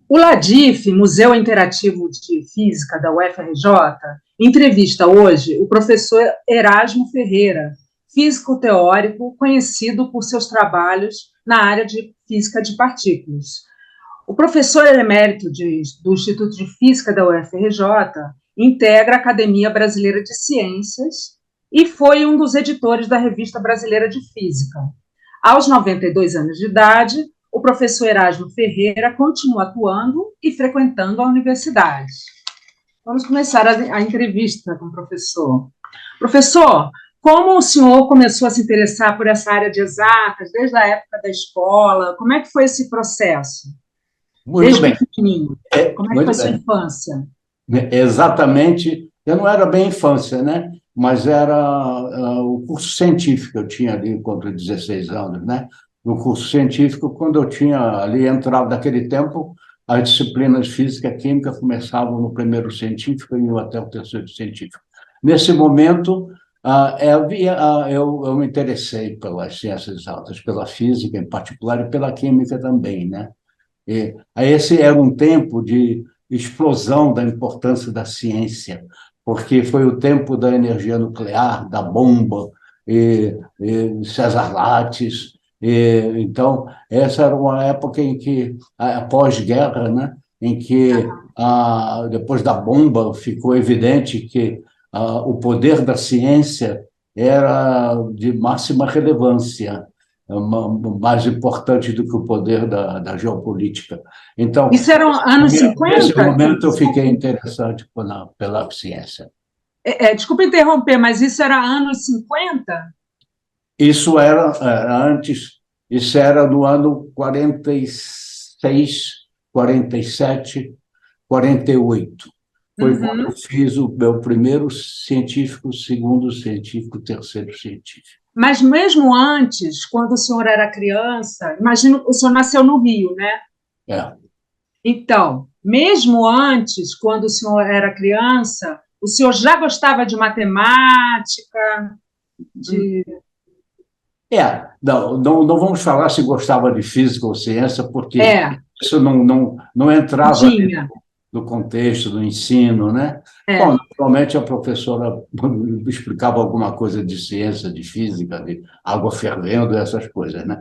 O LADIF, Museu Interativo de Física da UFRJ, entrevista hoje o professor Erasmo Ferreira, físico teórico conhecido por seus trabalhos na área de física de partículas. O professor emérito do Instituto de Física da UFRJ integra a Academia Brasileira de Ciências e foi um dos editores da Revista Brasileira de Física. Aos 92 anos de idade, o professor Erasmo Ferreira continua atuando e frequentando a universidade. Vamos começar a entrevista com o professor. Professor, como o senhor começou a se interessar por essa área de exatas, desde a época da escola? Como é que foi esse processo? Muito Desde bem. pequenininho. Como é que foi a sua infância? Exatamente. Eu não era bem infância, né? Mas era o curso científico. Eu tinha ali contra 16 anos, né? No curso científico, quando eu tinha ali entrado naquele tempo, as disciplinas física e química começavam no primeiro científico e iam até o terceiro científico. Nesse momento, eu me interessei pelas ciências altas, pela física em particular e pela química também, né? Esse era um tempo de explosão da importância da ciência, porque foi o tempo da energia nuclear, da bomba, César Lattes. Então, essa era uma época em que, pós-guerra, né, em que, depois da bomba, ficou evidente que o poder da ciência era de máxima relevância, mais importante do que o poder da geopolítica. Então, Isso eram anos nesse 50? momento, eu fiquei interessante pela ciência. Desculpa interromper, mas isso era anos 50? Isso era antes, isso era no ano 46, 47, 48. Foi quando Uhum. eu fiz o meu primeiro científico, segundo científico, terceiro científico. Mas mesmo antes, quando o senhor era criança, imagino, o senhor nasceu no Rio, né? É. Então, mesmo antes, quando o senhor era criança, o senhor já gostava de matemática, de... Não vamos falar se gostava de física ou ciência, porque É, isso não não entrava tinha. no contexto do ensino, né? Bom, É. naturalmente a professora explicava alguma coisa de ciência, de física, de água fervendo, essas coisas, né?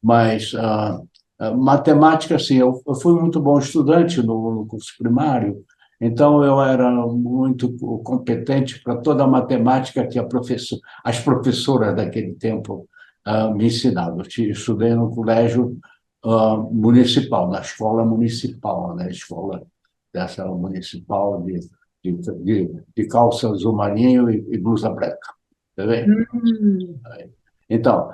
Mas, Uhum. matemática, assim, eu fui muito bom estudante no curso primário, então eu era muito competente para toda a matemática que as professoras daquele tempo me ensinavam. Estudei no colégio municipal, na escola municipal, né? Escola dessa municipal de calça azul marinho e blusa branca, tá bem? Hum. Então,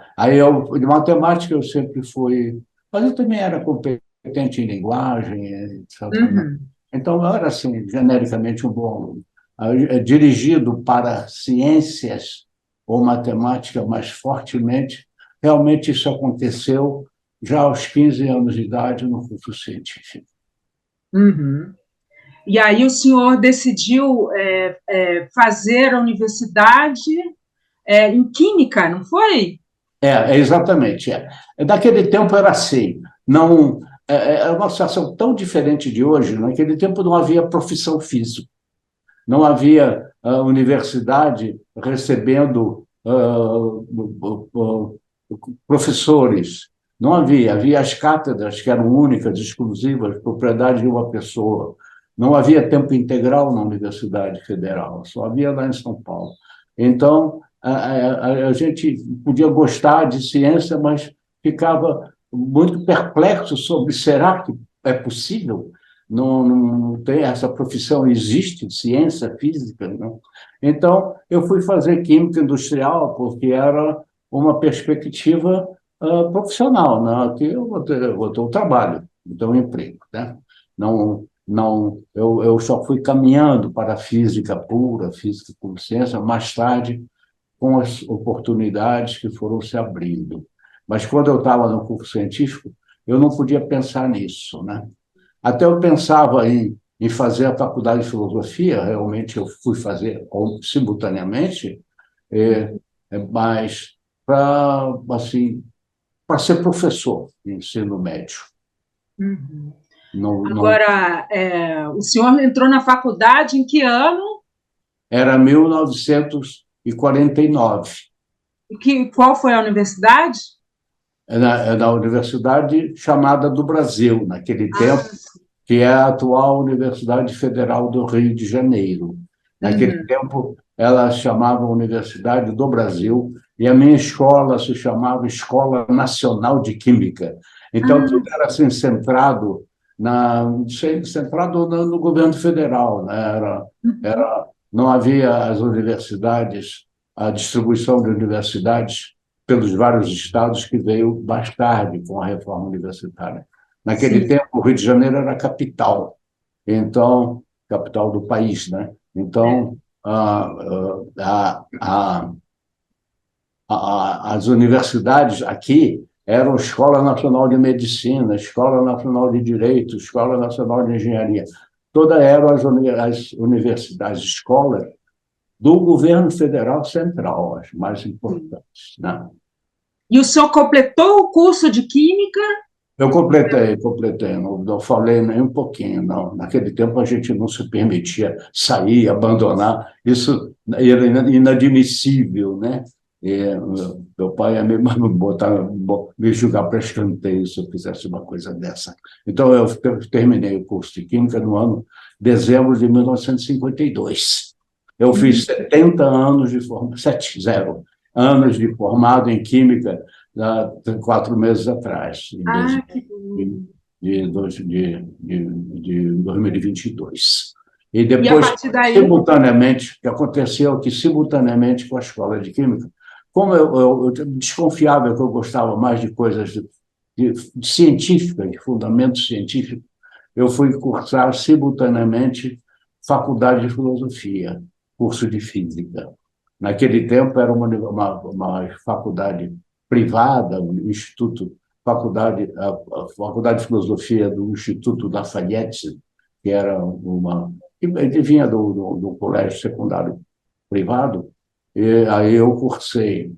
de matemática eu sempre fui, mas eu também era competente em linguagem, etc., né? Uhum. Então, eu era, assim, genericamente um bom aluno. Dirigido para ciências ou matemática mais fortemente, realmente isso aconteceu já aos 15 anos de idade no curso científico. Uhum. E aí o senhor decidiu fazer a universidade em Química, não foi? Exatamente. Daquele tempo era assim. Não, é uma situação tão diferente de hoje. Naquele tempo não havia profissão física, não havia universidade recebendo professores. Não havia as cátedras que eram únicas, exclusivas, propriedade de uma pessoa. Não havia tempo integral na Universidade Federal, só havia lá em São Paulo. Então, a gente podia gostar de ciência, mas ficava muito perplexo sobre será que é possível? Não tem essa profissão, existe ciência física, não? Então, eu fui fazer química industrial, porque era uma perspectiva profissional, né? Que eu vou ter um trabalho, vou ter um emprego, né? Eu só fui caminhando para a física pura, física com ciência, mais tarde, com as oportunidades que foram se abrindo. Mas quando eu estava no curso científico, eu não podia pensar nisso, né? Até eu pensava em fazer a faculdade de filosofia, realmente eu fui fazer simultaneamente, é, mas para assim, para ser professor de ensino médio. Uhum. No, Agora, o senhor entrou na faculdade em que ano? era 1949. Qual foi a universidade? Na Universidade chamada do Brasil, naquele tempo, Ah, que é a atual Universidade Federal do Rio de Janeiro. Naquele uhum. tempo, ela chamava Universidade do Brasil, e a minha escola se chamava Escola Nacional de Química. Então, tudo Ah, era assim, centrado no governo federal, né? Não havia as universidades, a distribuição de universidades pelos vários estados que veio mais tarde com a reforma universitária. Naquele sim. tempo, o Rio de Janeiro era a capital, então, capital do país, né? É. Então, as universidades aqui eram Escola Nacional de Medicina, Escola Nacional de Direito, Escola Nacional de Engenharia. Todas eram as universidades, escolas do governo federal central, as mais Sim. importantes, né? E o senhor completou o curso de Química? Eu completei, não falei nem um pouquinho, não. Naquele tempo a gente não se permitia sair, abandonar, isso era inadmissível, né? Meu pai ia me botar, me julgar para escanteio se eu fizesse uma coisa dessa. Então, eu terminei o curso de Química no ano dezembro de 1952. Eu Uhum. fiz 70 anos de formação, 70 anos de formado em Química, há 4 meses atrás, em Ah, dezembro que de, bom. de 2022. E E a depois, partir daí, simultaneamente, que aconteceu que, simultaneamente com a escola de Química, como eu desconfiava que eu gostava mais de coisas de científicas, de fundamento científico, eu fui cursar simultaneamente faculdade de filosofia, curso de física. Naquele tempo era uma faculdade privada, um instituto, a faculdade de filosofia do Instituto Lafayette, que era que vinha do colégio secundário privado, e aí eu cursei.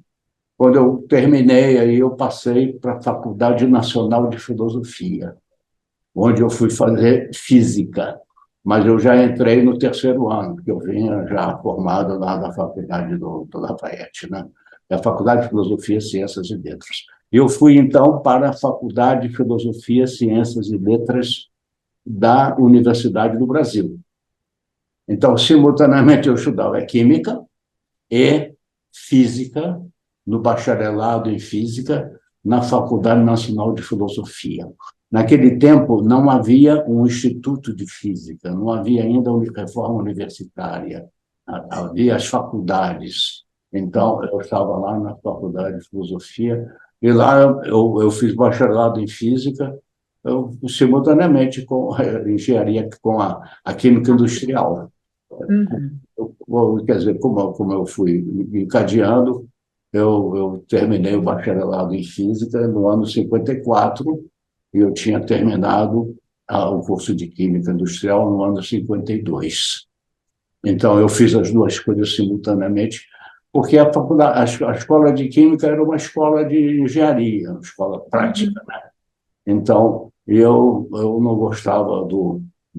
Quando eu terminei, aí eu passei para a Faculdade Nacional de Filosofia, onde eu fui fazer física, mas eu já entrei no terceiro ano, porque eu vinha já formado lá da faculdade do Lafayette, né? É a Faculdade de Filosofia, Ciências e Letras. Eu fui, então, para a Faculdade de Filosofia, Ciências e Letras da Universidade do Brasil. Então, simultaneamente, eu estudava Química e Física, no bacharelado em Física, na Faculdade Nacional de Filosofia. Naquele tempo, não havia um instituto de física, não havia ainda uma reforma universitária, havia as faculdades. Então, eu estava lá na Faculdade de Filosofia, e lá eu fiz bacharelado em Física, simultaneamente com a engenharia, com a Química Industrial. uhum. Quer dizer, como eu fui encadeando, eu terminei o bacharelado em Física no ano 54, e eu tinha terminado o curso de Química Industrial no ano 52. Então, eu fiz as duas coisas simultaneamente, porque a escola de Química era uma escola de engenharia, uma escola prática. Uhum. Então, eu não gostava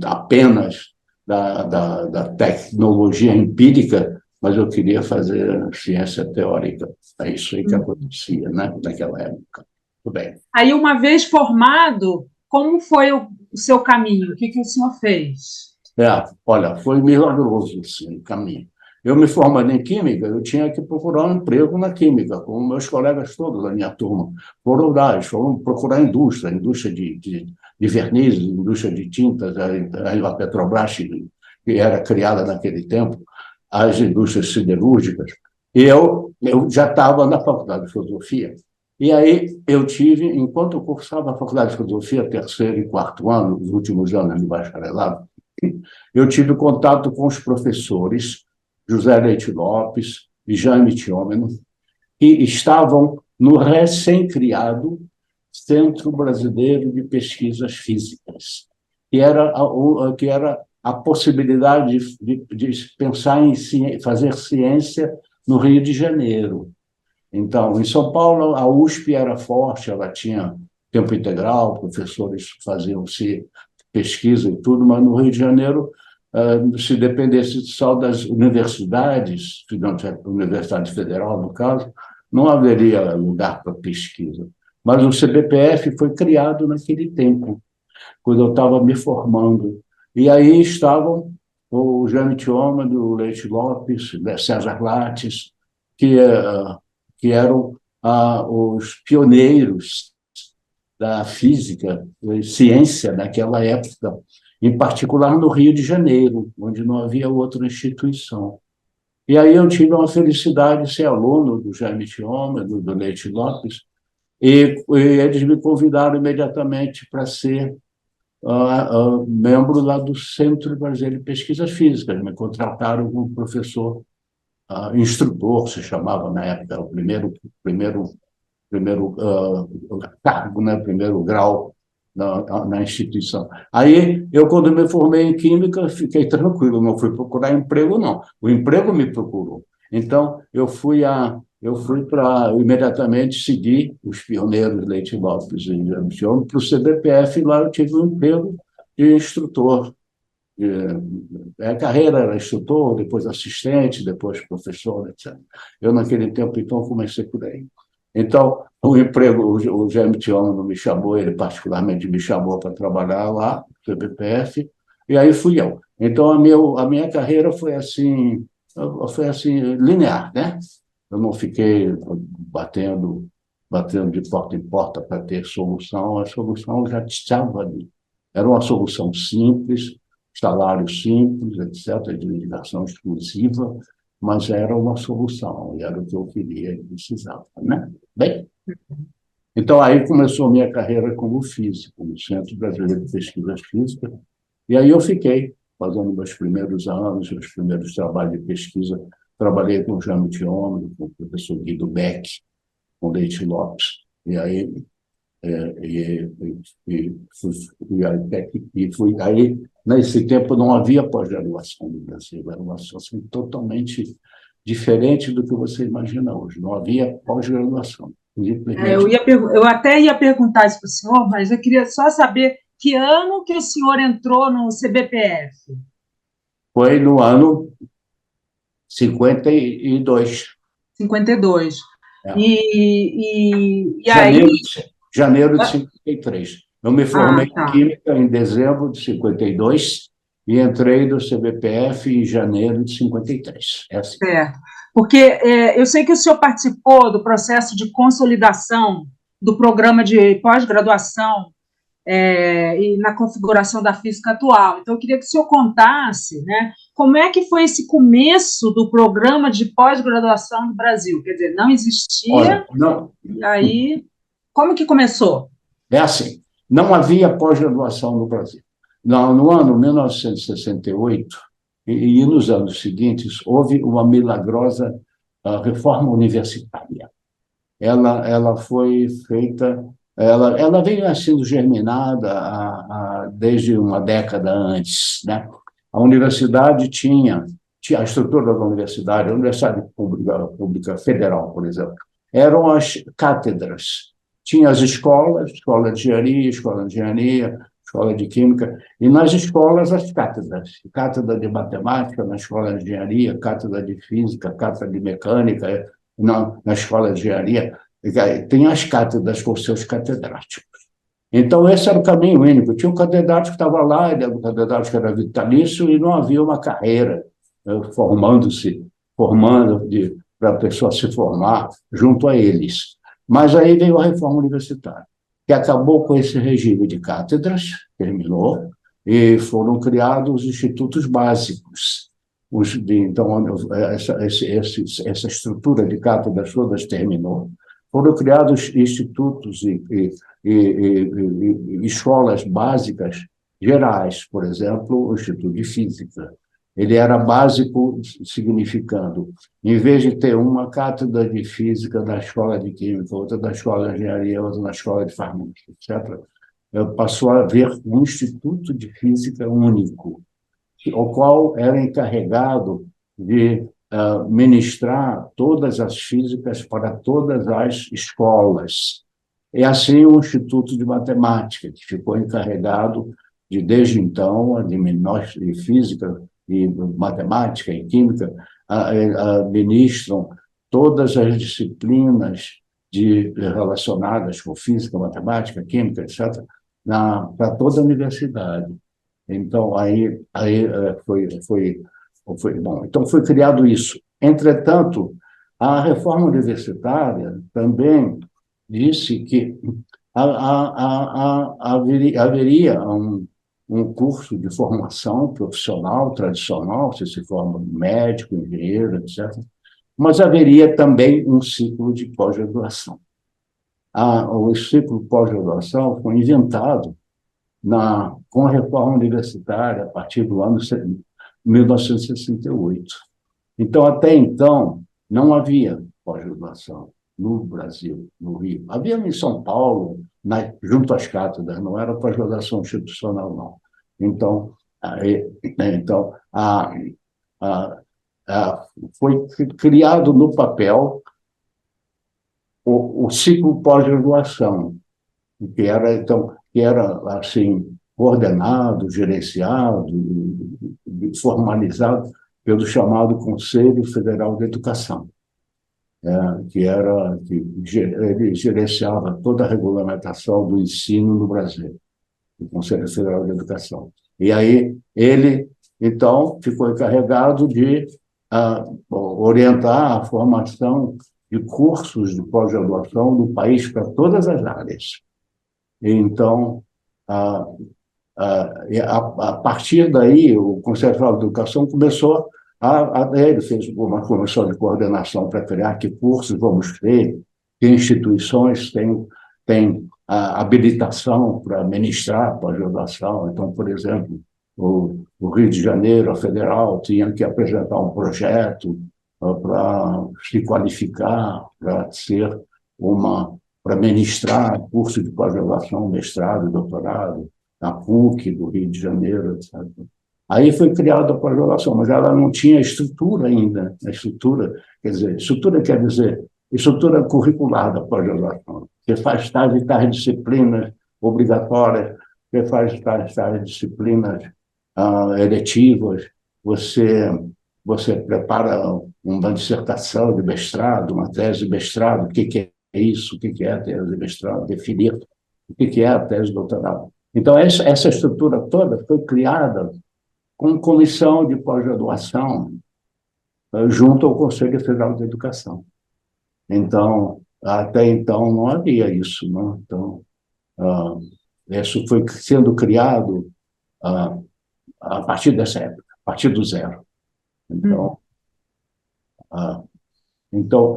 apenas da tecnologia empírica, mas eu queria fazer ciência teórica. É isso aí que Uhum. acontecia, né, naquela época. Tudo bem. Aí, uma vez formado, como foi o seu caminho? O que que o senhor fez? Olha, foi milagroso esse caminho. Eu me formando em Química, eu tinha que procurar um emprego na Química, como meus colegas todos da minha turma foram dar, eles foram procurar indústria de vernizes, indústria de tintas, a Petrobras, que era criada naquele tempo, as indústrias siderúrgicas, e eu já estava na Faculdade de Filosofia. E aí eu tive, enquanto eu cursava a Faculdade de Filosofia, terceiro e quarto ano, os últimos anos de bacharelado, eu tive contato com os professores José Leite Lopes e Jaime Tiômeno, que estavam no recém-criado Centro Brasileiro de Pesquisas Físicas, que era a possibilidade de pensar em fazer ciência no Rio de Janeiro. Então, em São Paulo, a USP era forte, ela tinha tempo integral, professores faziam-se pesquisa e tudo, mas no Rio de Janeiro, se dependesse só das universidades, Universidade Federal, no caso, não haveria lugar para pesquisa. Mas o CBPF foi criado naquele tempo, quando eu estava me formando. E aí estavam o Jaime Thiôma, o Leite Lopes, César Lattes, que eram os pioneiros da física e ciência naquela época, em particular no Rio de Janeiro, onde não havia outra instituição. E aí eu tive uma felicidade de ser aluno do Jaime Thiôma, do Leite Lopes, e eles me convidaram imediatamente para ser membro lá do Centro Brasileiro de Pesquisas Físicas. Me contrataram como professor, instrutor, se chamava na época, o primeiro cargo, né, primeiro grau na instituição. Aí, quando me formei em Química, fiquei tranquilo, não fui procurar emprego, não. O emprego me procurou. Então, eu fui para imediatamente seguir os pioneiros Leite Lopes e Jaime Thiôma para o CBPF, e lá eu tive um emprego de instrutor. A carreira era instrutor, depois assistente, depois professor, etc. Eu, naquele tempo, então, comecei por aí. Então, o emprego, o Jaime Thiôma não me chamou, ele particularmente me chamou para trabalhar lá, no CBPF, e aí fui eu. Então, a minha carreira foi assim, linear, né? Eu não fiquei batendo de porta em porta para ter solução, a solução já estava ali. Era uma solução simples, salário simples, etc., de ligação exclusiva, mas era uma solução, e era o que eu queria e precisava, né? Bem, então aí começou a minha carreira como físico, no Centro Brasileiro de Pesquisas Físicas, e aí eu fiquei fazendo meus primeiros anos, meus primeiros trabalhos de pesquisa. Trabalhei com o Jaime Thiôma, com o professor Guido Beck, com Leite Lopes, e aí aí, nesse tempo, não havia pós-graduação no Brasil, era uma situação totalmente diferente do que você imagina hoje, não havia pós-graduação. Eu até ia perguntar isso para o senhor, mas eu queria só saber que ano que o senhor entrou no CBPF? Foi no ano 52. 52. É. E Janeiro, aí... janeiro de 53. Eu me formei tá. em Química em dezembro de 52 e entrei no CBPF em janeiro de 53. É assim. Certo. Porque eu sei que o senhor participou do processo de consolidação do programa de pós-graduação e na configuração da física atual. Então, eu queria que o senhor contasse, né, como é que foi esse começo do programa de pós-graduação no Brasil. Quer dizer, não existia, Olha, não, e aí, como que começou? é assim, não havia pós-graduação no Brasil. No ano 1968 e nos anos seguintes, houve uma milagrosa reforma universitária. Ela foi feita, ela veio sendo germinada desde uma década antes, né? A universidade tinha a estrutura da universidade, a Universidade Pública Federal, por exemplo, eram as cátedras. Tinha as escola de engenharia, escola de química, e nas escolas as cátedras. Cátedra de matemática na escola de engenharia, cátedra de física, cátedra de mecânica na escola de engenharia. Tem as cátedras com seus catedráticos. Então, esse era o caminho único. Tinha um catedrático que estava lá, ele era um catedrático que era vitalício, e não havia uma carreira formando para a pessoa se formar junto a eles. Mas aí veio a reforma universitária, que acabou com esse regime de cátedras, terminou, e foram criados os institutos básicos. Então, essa estrutura de cátedras todas terminou. Foram criados institutos e escolas básicas gerais, por exemplo, o Instituto de Física. Ele era básico, significando, em vez de ter uma cátedra de física da escola de química, outra da escola de engenharia, outra na escola de farmácia, etc., passou a haver um instituto de física único, o qual era encarregado de ministrar todas as físicas para todas as escolas. E assim o Instituto de Matemática, que ficou encarregado de, desde então, nós, e física, e matemática, e química, administram todas as disciplinas relacionadas com física, matemática, química, etc., para toda a universidade. Então, aí bom. Então, foi criado isso. Entretanto, a reforma universitária também disse que haveria um curso de formação profissional tradicional, você se forma médico, engenheiro, etc., mas haveria também um ciclo de pós-graduação. O ciclo pós-graduação foi inventado com a reforma universitária a partir do ano 1968. Então, até então, não havia pós-graduação no Brasil, no Rio. Havia em São Paulo, junto às cátedras, não era pós-graduação institucional, não. Então, foi criado no papel o ciclo pós-graduação, que era assim, coordenado, gerenciado, formalizado pelo chamado Conselho Federal de Educação, que ele gerenciava toda a regulamentação do ensino no Brasil, o Conselho Federal de Educação. E aí ele, então, ficou encarregado de orientar a formação de cursos de pós-graduação no país para todas as áreas. Então, a partir daí, o Conselho Federal de Educação começou ele fez uma comissão de coordenação para criar que cursos vamos ter, que instituições têm habilitação para ministrar pós-graduação. Então, por exemplo, o Rio de Janeiro, a Federal, tinha que apresentar um projeto para se qualificar, para ministrar curso de pós-graduação, mestrado, doutorado, na PUC do Rio de Janeiro, etc. Aí foi criada a pós-graduação, mas ela não tinha estrutura ainda. Estrutura quer dizer estrutura curricular da pós-graduação. Você faz tais e tais disciplinas obrigatórias, você faz tais disciplinas eletivas, você prepara uma dissertação de mestrado, uma tese de mestrado, o que é isso, o que é a tese de mestrado, definir o que é a tese de doutorado. Então, essa estrutura toda foi criada com comissão de pós-graduação junto ao Conselho Federal de Educação. Então, até então não havia isso, né? Então, isso foi sendo criado a partir dessa época, a partir do zero. Então,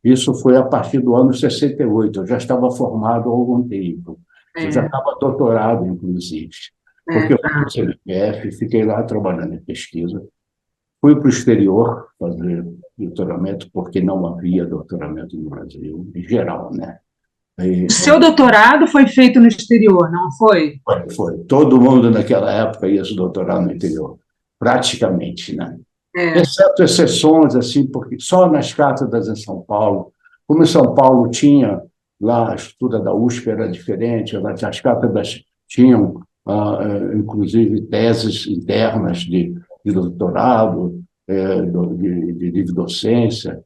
isso foi a partir do ano 68. Eu já estava formado há algum tempo. Eu já estava doutorado, inclusive. Porque eu fui no CNPq, fiquei lá trabalhando em pesquisa. Fui para o exterior fazer doutoramento, porque não havia doutoramento no Brasil, em geral, né? O seu doutorado foi feito no exterior, não foi? Foi. Todo mundo naquela época ia se doutorar no interior, praticamente, né? Exceto exceções, assim, porque só nas cátedras em São Paulo, como em São Paulo tinha lá a estrutura da USP era diferente, as cátedras tinham inclusive teses internas de doutorado, de livre docência.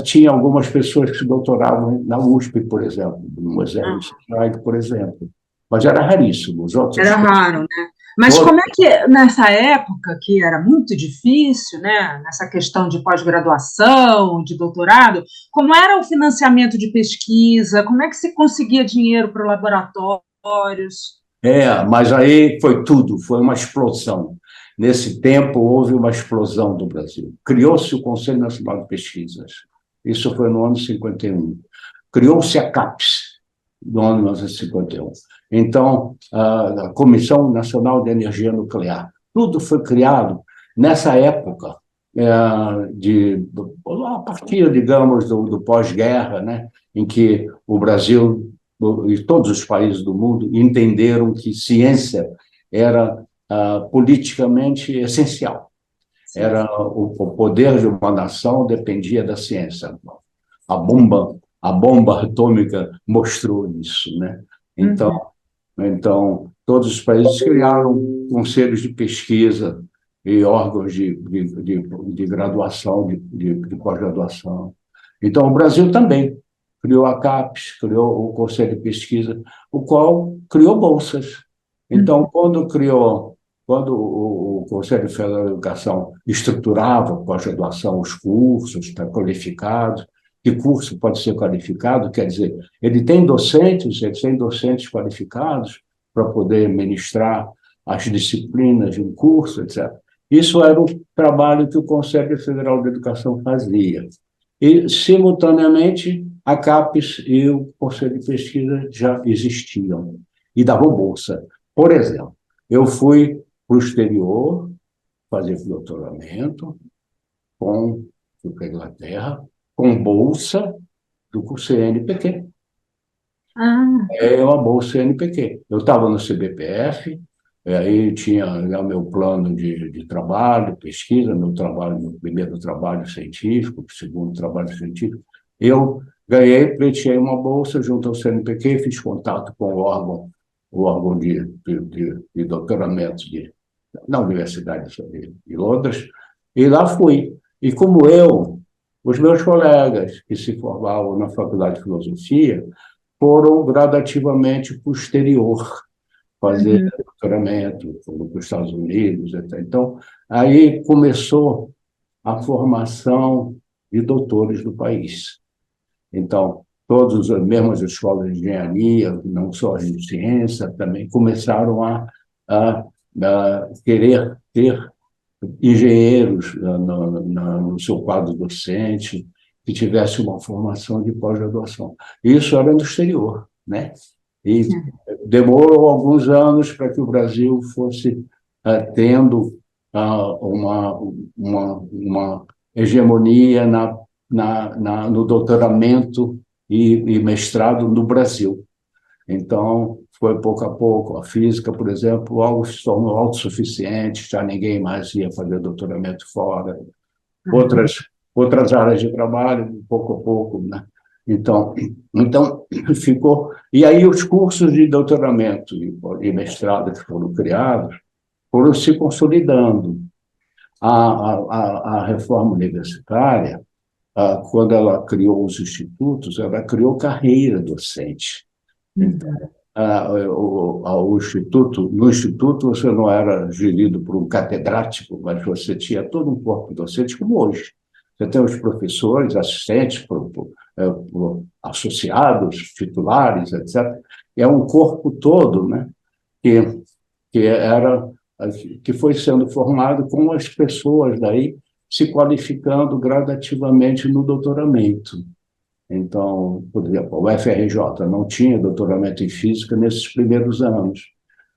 Tinha algumas pessoas que se doutoravam na USP, por exemplo, no Museu Strike, por exemplo, mas era raríssimo. Era raro, né? Mas como é que, nessa época, que era muito difícil, né, nessa questão de pós-graduação, de doutorado, como era o financiamento de pesquisa, como é que se conseguia dinheiro para laboratórios? Mas aí foi tudo, foi uma explosão. Nesse tempo, houve uma explosão do Brasil. Criou-se o Conselho Nacional de Pesquisas. Isso foi no ano 51. Criou-se a CAPES, no ano 1951. Então, a Comissão Nacional de Energia Nuclear. Tudo foi criado nessa época, a partir, digamos, do pós-guerra, né, em que o Brasil e todos os países do mundo entenderam que ciência era politicamente essencial. Era o poder de uma nação dependia da ciência. A bomba a bomba atômica mostrou isso, né? Então, então todos os países criaram conselhos de pesquisa e órgãos de graduação, de pós-graduação. Então, o Brasil também criou a CAPES, criou o Conselho de Pesquisa, o qual criou bolsas. Então, quando o Conselho Federal de Educação estruturava a pós-graduação, os cursos para qualificados, que curso pode ser qualificado, quer dizer, ele tem docentes qualificados para poder ministrar as disciplinas de um curso, etc. Isso era o trabalho que o Conselho Federal de Educação fazia. E, simultaneamente, a CAPES e o Conselho de Pesquisa já existiam e davam bolsa. Por exemplo, eu fui para o exterior fazer doutoramento, fui para a Inglaterra, com bolsa do CNPq. É uma bolsa CNPq. Eu estava no CBPF, aí tinha o meu plano de trabalho, pesquisa, meu primeiro trabalho científico, segundo trabalho científico. Eu pleiteei uma bolsa junto ao CNPq, fiz contato com o órgão de doutoramento na Universidade de Londres, e lá fui. E como os meus colegas que se formavam na Faculdade de Filosofia foram gradativamente para o exterior fazer doutoramento, foram para os Estados Unidos, etc. Então, aí começou a formação de doutores do país. Então, mesmo as escolas de engenharia, não só as de ciência, também começaram a querer ter engenheiros no seu quadro docente, que tivesse uma formação de pós-graduação. Isso era no exterior, né? E demorou alguns anos para que o Brasil fosse tendo uma hegemonia no doutoramento e mestrado no Brasil. Então, foi pouco a pouco. A física, por exemplo, algo se tornou autossuficiente, já ninguém mais ia fazer doutoramento fora. Outras áreas de trabalho, pouco a pouco, né? Então ficou. E aí os cursos de doutoramento e mestrado que foram criados foram se consolidando. A reforma universitária, quando ela criou os institutos, ela criou carreira docente. Então, no instituto você não era gerido por um catedrático, mas você tinha todo um corpo docente, como hoje. Você tem os professores, assistentes, associados, titulares, etc. É um corpo todo, né, que foi sendo formado com as pessoas daí se qualificando gradativamente no doutoramento. Então, por exemplo, o UFRJ não tinha doutoramento em física nesses primeiros anos,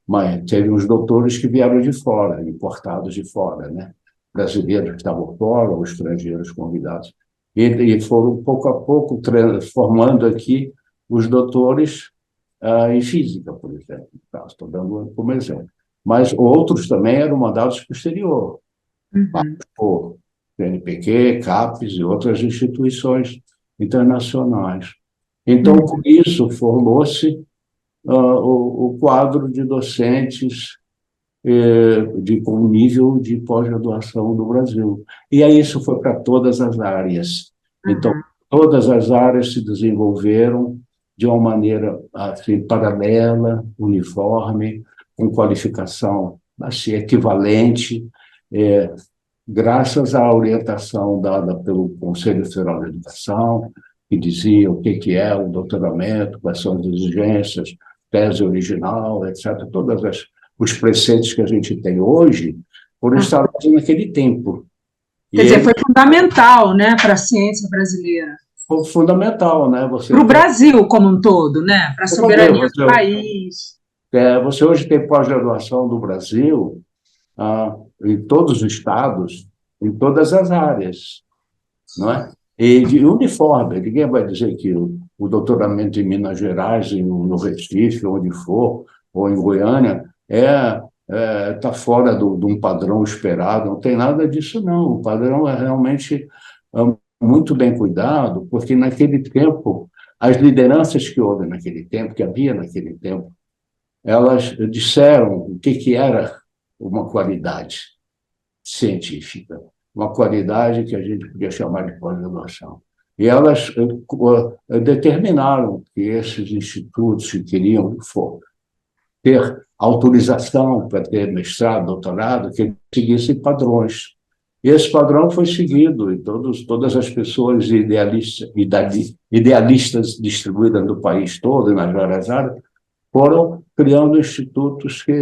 mas teve uns doutores que vieram de fora, importados de fora, né? Brasileiros que estavam fora, ou estrangeiros convidados. E foram, pouco a pouco, formando aqui os doutores em física, por exemplo. Estou dando como exemplo. Mas outros também eram mandados para o exterior, por CNPq, CAPES e outras instituições internacionais. Então, com isso, formou-se o quadro de docentes com nível de pós-graduação do Brasil. E aí isso foi para todas as áreas. Então, todas as áreas se desenvolveram de uma maneira assim, paralela, uniforme, com qualificação assim, equivalente, graças à orientação dada pelo Conselho Federal de Educação, que dizia o que é o doutoramento, quais são as exigências, tese original, etc. Todos os preceitos que a gente tem hoje foram instalados naquele tempo. Quer dizer, foi fundamental, né, para a ciência brasileira. Foi fundamental, né? Para o Brasil como um todo, né? Para a soberania do país. Você hoje tem pós-graduação do Brasil em todos os estados, em todas as áreas, não é? E de uniforme, ninguém vai dizer que o doutoramento em Minas Gerais, no Recife, onde for, ou em Goiânia, está fora de um padrão esperado, não tem nada disso, não. O padrão é realmente muito bem cuidado, porque naquele tempo as lideranças que houve naquele tempo, que havia naquele tempo, elas disseram o que era uma qualidade científica, uma qualidade que a gente podia chamar de pós-graduação. E elas determinaram que esses institutos que queriam ter autorização para ter mestrado, doutorado, que seguissem padrões. E esse padrão foi seguido, e todas as pessoas idealistas distribuídas no país todo, nas várias áreas, foram criando institutos que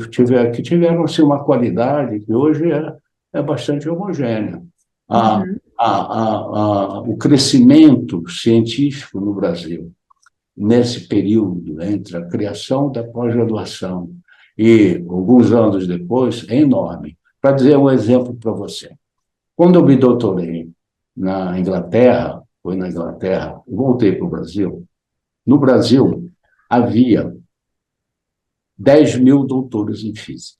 tiveram assim, uma qualidade que hoje é bastante homogênea. O crescimento científico no Brasil, nesse período, entre a criação da pós-graduação e alguns anos depois, é enorme. Para dizer um exemplo para você, quando eu me doutorei na Inglaterra, voltei para o Brasil, no Brasil havia 10 mil doutores em física,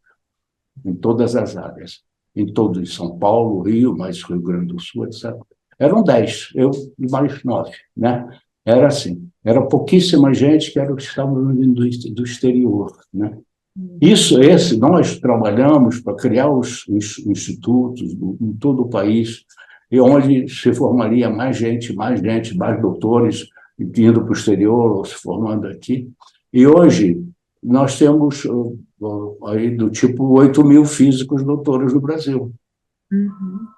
em todas as áreas, em todo em São Paulo, Rio, mais Rio Grande do Sul, etc. Eram 10, eu e mais 9, né? Era assim, era pouquíssima gente que estavam vindo do exterior, né? Nós trabalhamos para criar os institutos em todo o país, e onde se formaria mais gente, mais doutores, indo para o exterior ou se formando aqui. E hoje nós temos aí do tipo 8 mil físicos doutores no Brasil.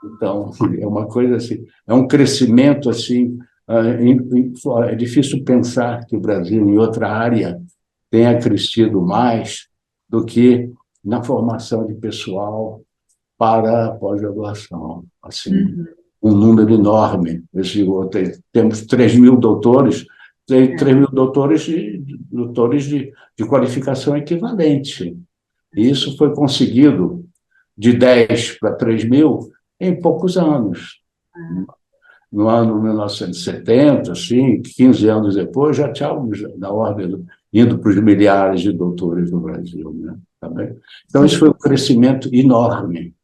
Então, é uma coisa assim, é um crescimento assim, é difícil pensar que o Brasil, em outra área, tenha crescido mais do que na formação de pessoal para a pós-graduação. Assim, um número enorme. Temos 3 mil doutores, 3 mil doutores de qualificação equivalente. E isso foi conseguido de 10 para 3 mil em poucos anos. No ano 1970, assim, 15 anos depois, já tínhamos na ordem, indo para os milhares de doutores no Brasil. Né? Tá bem? Então, isso foi um crescimento enorme.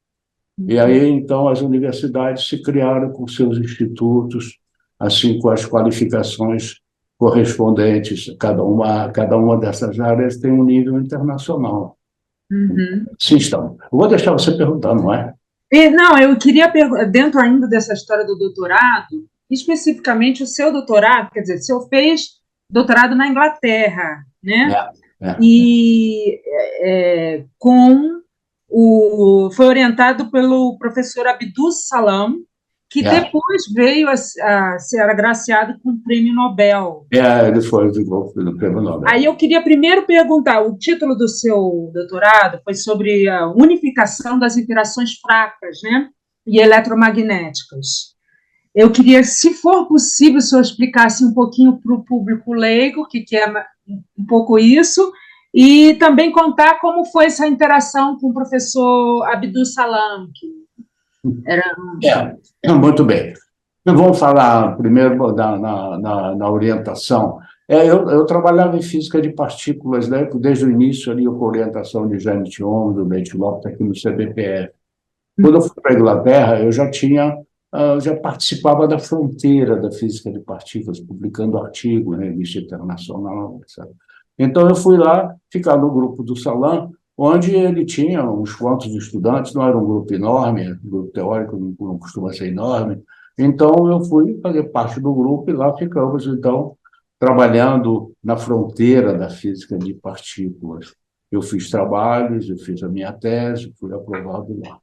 E aí, então, as universidades se criaram com seus institutos, assim, com as qualificações correspondentes. Cada uma dessas áreas tem um nível internacional. Sim, estão. Eu vou deixar você perguntar, não é? Não, eu queria perguntar, dentro ainda dessa história do doutorado, especificamente o seu doutorado, quer dizer, o senhor fez doutorado na Inglaterra, né? E foi orientado pelo professor Abdus Salam, que depois veio a ser agraciado com o Prêmio Nobel. Ele foi do Prêmio Nobel. Aí eu queria primeiro perguntar, o título do seu doutorado foi sobre a unificação das interações fracas, né, e eletromagnéticas. Eu queria, se for possível, o senhor explicasse um pouquinho para o público leigo o que é um pouco isso, e também contar como foi essa interação com o professor Abdus Salam, que era... Muito bem. Vamos falar primeiro na orientação. Eu trabalhava em física de partículas, né, desde o início, ali, com orientação de Janet Young, do Leite Lopes, aqui no CBPF. Quando eu fui para a Inglaterra, eu já participava da fronteira da física de partículas, publicando artigos na revista internacional, etc. Então, eu fui lá ficar no grupo do Salam, onde ele tinha uns quantos estudantes, não era um grupo enorme, um grupo teórico não costuma ser enorme. Então, eu fui fazer parte do grupo e lá ficamos, então, trabalhando na fronteira da física de partículas. Eu fiz trabalhos, eu fiz a minha tese, fui aprovado lá.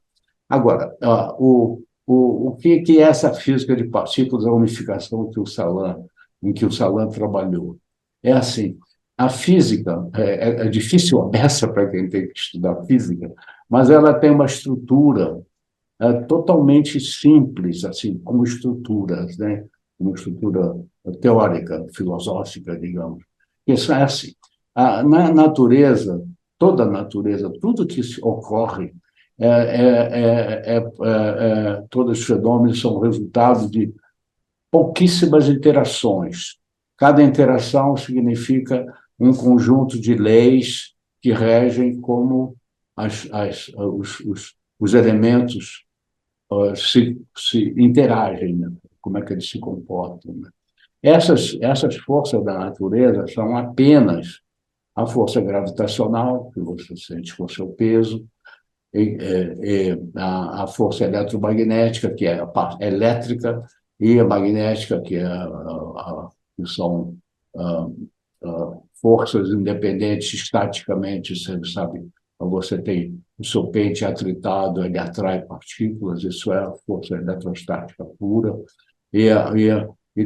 Agora, o que é essa física de partículas, a unificação em que o Salam trabalhou? É assim, a física é difícil a beça para quem tem que estudar física, mas ela tem uma estrutura totalmente simples, assim, como estruturas, né? Uma estrutura teórica, filosófica, digamos. Isso é assim. Na natureza, toda a natureza, tudo que ocorre, todos os fenômenos são resultado de pouquíssimas interações. Cada interação significa um conjunto de leis que regem como os elementos se interagem, né? Como é que eles se comportam. Né? Essas forças da natureza são apenas a força gravitacional, que você sente com o seu peso, a força eletromagnética, que é a parte elétrica, e a magnética, que são forças independentes estaticamente, você sabe, você tem o seu pente atritado, ele atrai partículas, isso é a força eletrostática pura, e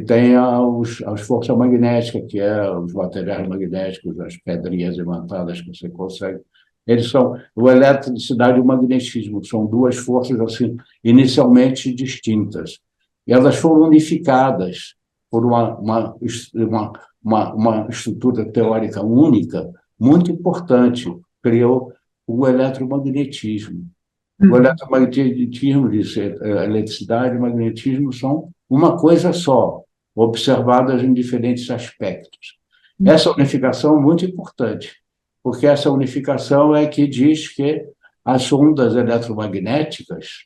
tem as forças magnéticas, que é os materiais magnéticos, as pedrinhas imantadas que você consegue. Eles são a eletricidade e o magnetismo, são duas forças assim inicialmente distintas. E elas foram unificadas por uma estrutura teórica única, muito importante, criou o eletromagnetismo. O eletromagnetismo, a eletricidade e o magnetismo são uma coisa só, observadas em diferentes aspectos. Essa unificação é muito importante, porque essa unificação é que diz que as ondas eletromagnéticas,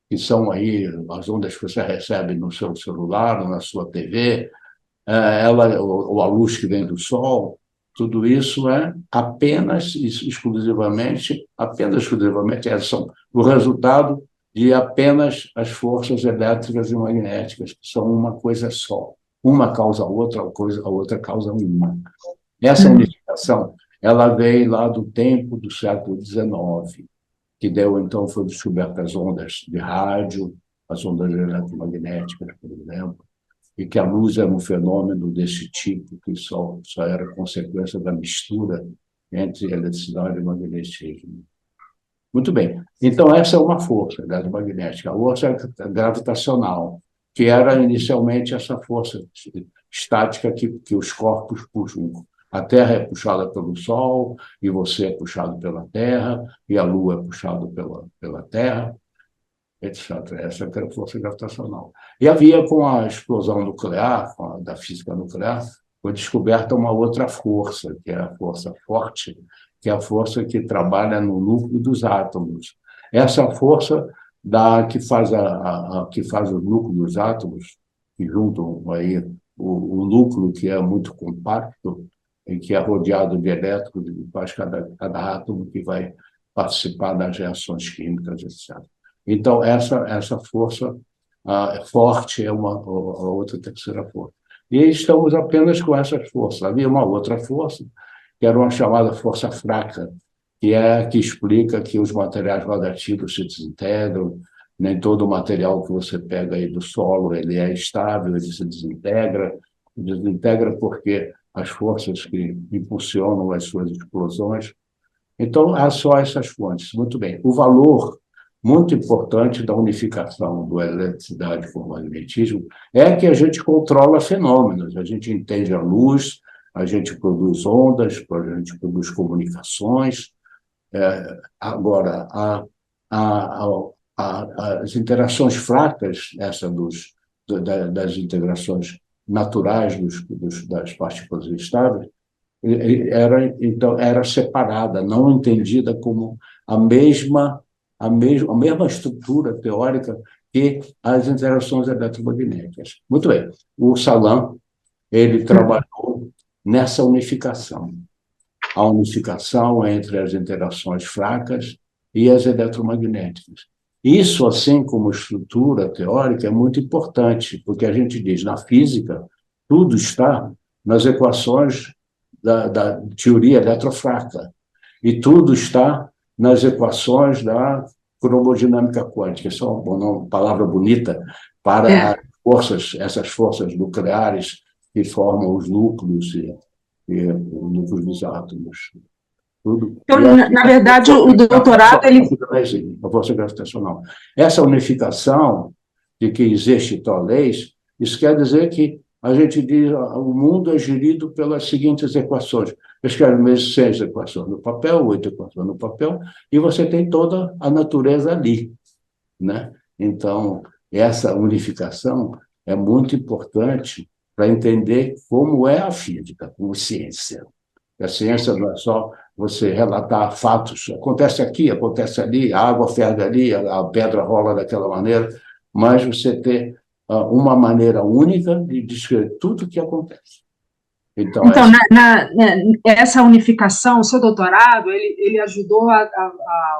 que são aí as ondas que você recebe no seu celular, ou na sua TV, ou a luz que vem do Sol, tudo isso é exclusivamente, são o resultado de apenas as forças elétricas e magnéticas, que são uma coisa só. Uma causa a outra, a outra causa uma. Essa unificação, ela veio lá do tempo do século XIX, que então, foi descobertas as ondas de rádio, as ondas eletromagnéticas, por exemplo, e que a luz era um fenômeno desse tipo, que só era consequência da mistura entre eletricidade e magnetismo. Muito bem. Então, essa é uma força eletromagnética. A outra é gravitacional, que era inicialmente essa força estática que os corpos puxam. A Terra é puxada pelo Sol, e você é puxado pela Terra, e a Lua é puxada pela Terra, etc. Essa é a força gravitacional. E havia, com a explosão nuclear, da física nuclear, foi descoberta uma outra força, que é a força forte, que é a força que trabalha no núcleo dos átomos. Essa força que faz o núcleo dos átomos, que juntam aí o núcleo, que é muito compacto, e que é rodeado de elétrons, e faz cada átomo que vai participar das reações químicas, etc. Então, essa força forte é a outra terceira força. E estamos apenas com essas forças. Havia uma outra força, que era uma chamada força fraca, que é a que explica que os materiais radioativos se desintegram, nem todo o material que você pega aí do solo ele é estável, ele se desintegra porque as forças que impulsionam as suas explosões. Então, há só essas fontes. Muito bem. O valor muito importante da unificação da eletricidade com o magnetismo é que a gente controla fenômenos, a gente entende a luz, a gente produz ondas, a gente produz comunicações. Agora, as interações fracas, das interações naturais das partículas estáveis, então, era separada, não entendida como a mesma estrutura teórica que as interações eletromagnéticas. Muito bem. O Salam, ele trabalhou nessa unificação. A unificação entre as interações fracas e as eletromagnéticas. Isso, assim como estrutura teórica, é muito importante, porque a gente diz, na física, tudo está nas equações da teoria eletrofraca, e tudo está nas equações da cromodinâmica quântica. Isso é uma palavra bonita para essas forças nucleares que formam os núcleos e os núcleos dos átomos. Tudo. Então, na verdade, o doutorado... A força gravitacional. Essa unificação de que existe tal leis, isso quer dizer que a gente diz que o mundo é gerido pelas seguintes equações. Eu escrevo mesmo 6 equações no papel, 8 equações no papel, e você tem toda a natureza ali, né? Então, essa unificação é muito importante para entender como é a física, como ciência. A ciência não é só você relatar fatos. Acontece aqui, acontece ali, a água ferve ali, a pedra rola daquela maneira, mas você ter uma maneira única de descrever tudo o que acontece. Então, Então, essa unificação, o seu doutorado, ele ajudou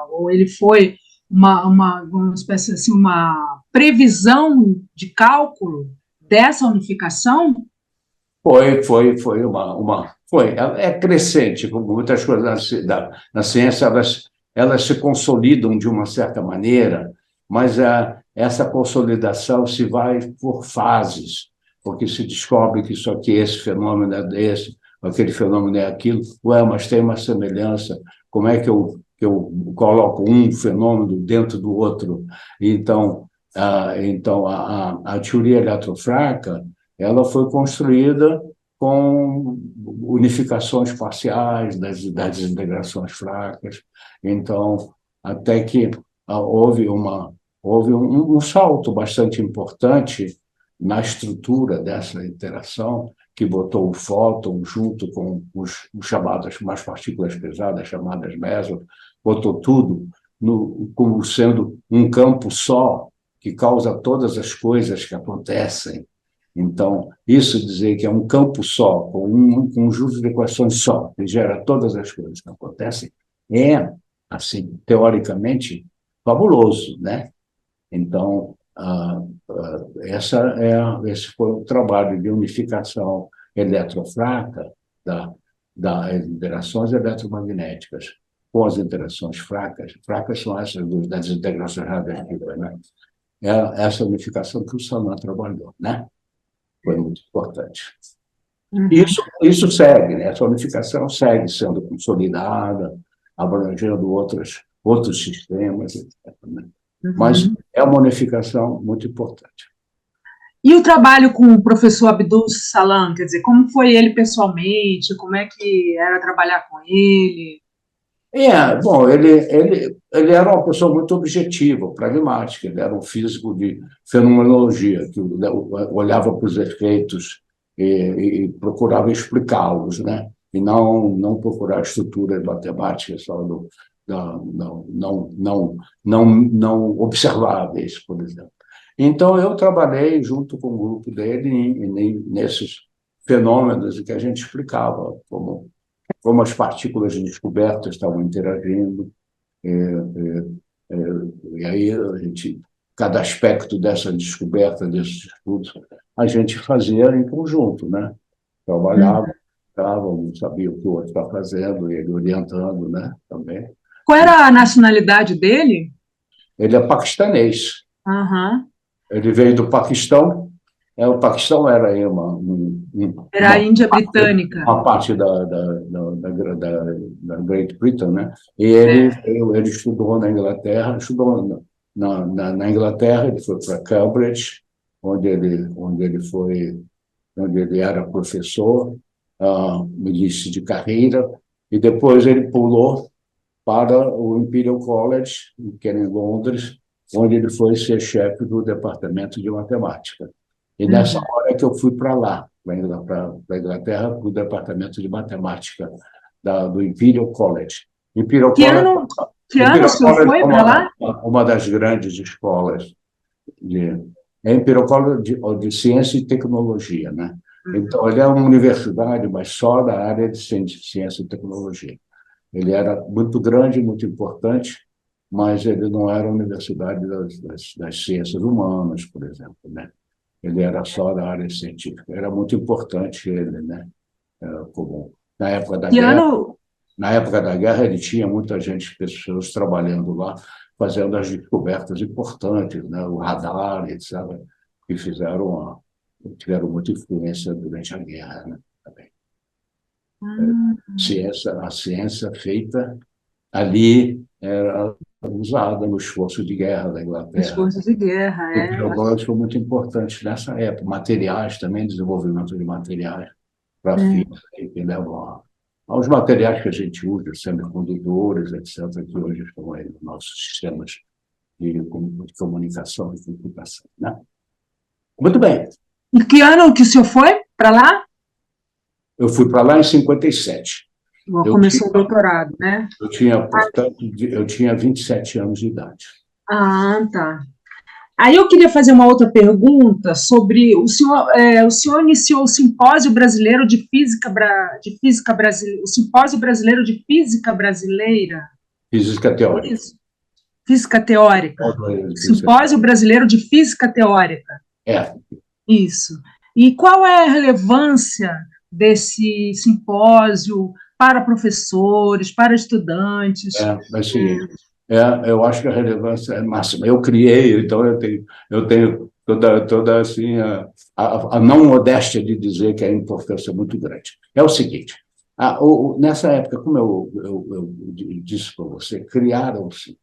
ou ele foi uma espécie assim, uma previsão de cálculo dessa unificação? É crescente, como muitas coisas na ciência, elas se consolidam de uma certa maneira, mas essa consolidação se vai por fases, porque se descobre que isso aqui, esse fenômeno é desse, aquele fenômeno é aquilo, mas tem uma semelhança, como é que eu coloco um fenômeno dentro do outro? Então, a teoria eletrofraca, ela foi construída com unificações parciais das integrações fracas. Então, até que houve um salto bastante importante na estrutura dessa interação, que botou o fóton junto com os chamadas mais partículas pesadas, chamadas mesons, botou tudo como sendo um campo só, que causa todas as coisas que acontecem. Então, isso dizer que é um campo só, com um conjunto de equações só, que gera todas as coisas que acontecem, é, assim, teoricamente, fabuloso, né? Então, esse foi o trabalho de unificação eletrofraca das interações eletromagnéticas com as interações fracas. Fracas são essas das integrações radiativas, né? É essa unificação que o Salan trabalhou, né? Foi muito importante. Isso segue, né? Essa unificação segue sendo consolidada, abrangendo outros sistemas, etc., né? Mas é uma unificação muito importante. E o trabalho com o professor Abdul Salam, quer dizer, como foi ele pessoalmente, como é que era trabalhar com ele? Bom, ele era uma pessoa muito objetiva, pragmática, ele era um físico de fenomenologia, que olhava para os efeitos e procurava explicá-los, né? E não procurar estruturas matemáticas só não observáveis, por exemplo. Então, eu trabalhei junto com o grupo dele nesses fenômenos que a gente explicava, como as partículas descobertas estavam interagindo, e aí cada aspecto dessa descoberta, desses estudos, a gente fazia em conjunto, né? Trabalhava, não sabia o que o outro estava fazendo, e ele orientando, né? Também. Qual era a nacionalidade dele? Ele é paquistanês. Uhum. Ele veio do Paquistão. O Paquistão era aí Era a Índia Britânica. Uma parte da Great Britain, né? E ele estudou na Inglaterra, na Inglaterra, ele foi para Cambridge, onde ele era professor, no início de carreira, e depois ele pulou para o Imperial College, que era em Londres, onde ele foi ser chefe do departamento de matemática. E nessa hora que eu fui para lá, para a Inglaterra, para o departamento de matemática do Imperial College. Que ano o senhor foi para lá? Uma das grandes escolas Imperial College de Ciência e Tecnologia, né? Então, ele é uma universidade, mas só da área de ciência e tecnologia. Ele era muito grande, muito importante, mas ele não era a universidade das ciências humanas, por exemplo, né? Ele era só da área científica. Era muito importante ele, né? Como na época da guerra. Na época da guerra, ele tinha muita gente, pessoas trabalhando lá, fazendo as descobertas importantes, né? O radar, etc., que tiveram muita influência durante a guerra, né? Também. A ciência feita ali era usada no esforço de guerra da Inglaterra. Esforço de guerra, O biológico foi muito importante nessa época. Materiais também, desenvolvimento de materiais para física, que levam aos materiais que a gente usa, semicondutores, etc., que hoje estão aí nos nossos sistemas de comunicação e computação, né? Muito bem. E que ano que o senhor foi para lá? Eu fui para lá em 57. Começou o doutorado, né? Portanto, eu tinha 27 anos de idade. Ah, tá. Aí eu queria fazer uma outra pergunta sobre o senhor iniciou o Simpósio Brasileiro de Física, de Física Brasileira, o Simpósio Brasileiro de Física Brasileira, Física é teórica. isso? Física Teórica. Física Simpósio Brasileiro de Física Teórica. é, Isso. E qual é a relevância desse simpósio para professores, para estudantes? é o seguinte, eu acho que a relevância é máxima. Eu criei, então eu tenho toda assim, a não modéstia de dizer que a importância é muito grande. É o seguinte, nessa época, como eu disse para você, criaram-se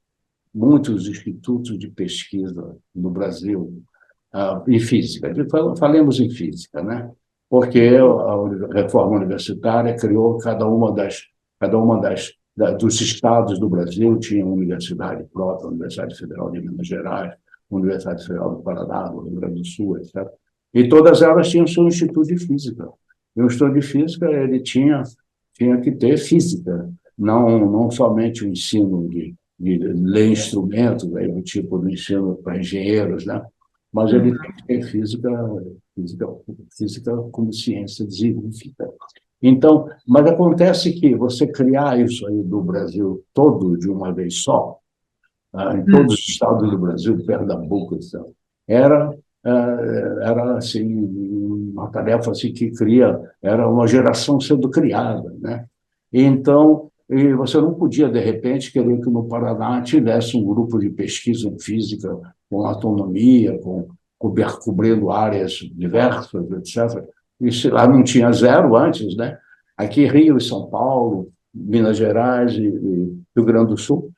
muitos institutos de pesquisa no Brasil, em física. Falemos em física, né? Porque a reforma universitária criou dos estados do Brasil tinha uma universidade própria, a Universidade Federal de Minas Gerais, a Universidade Federal do Paraná, do Rio Grande do Sul, etc. E todas elas tinham seu instituto de física. E o instituto de física ele tinha que ter física, não somente o ensino de ler instrumentos, aí, o tipo do ensino para engenheiros, né? Mas ele tem que ter física, física como ciência desenvolvida. Então, mas acontece que você criar isso aí do Brasil todo de uma vez só, em todos os estados do Brasil, Pernambuco, etc., era, era assim, uma tarefa assim, que era uma geração sendo criada, né? Então, e você não podia, de repente, querer que no Paraná tivesse um grupo de pesquisa em física com autonomia, cobrindo áreas diversas, etc. Isso lá não tinha zero antes, né? Aqui, Rio e São Paulo, Minas Gerais e Rio Grande do Sul,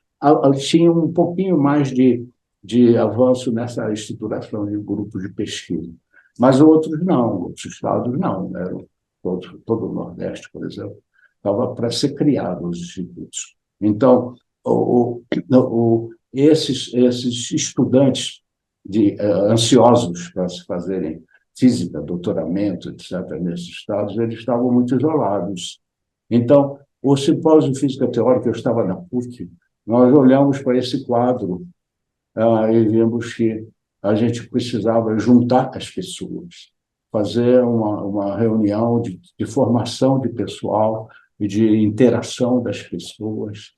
tinha um pouquinho mais de avanço nessa estruturação de grupos de pesquisa. Mas outros não, outros estados não. Eram todo o Nordeste, por exemplo, estava para ser criado os institutos. Então, esses estudantes ansiosos para se fazerem física, doutoramento, etc., nesses estados, eles estavam muito isolados. Então, o simpósio de física teórica, eu estava na PUC, nós olhamos para esse quadro e vimos que a gente precisava juntar as pessoas, fazer uma reunião de formação de pessoal e de interação das pessoas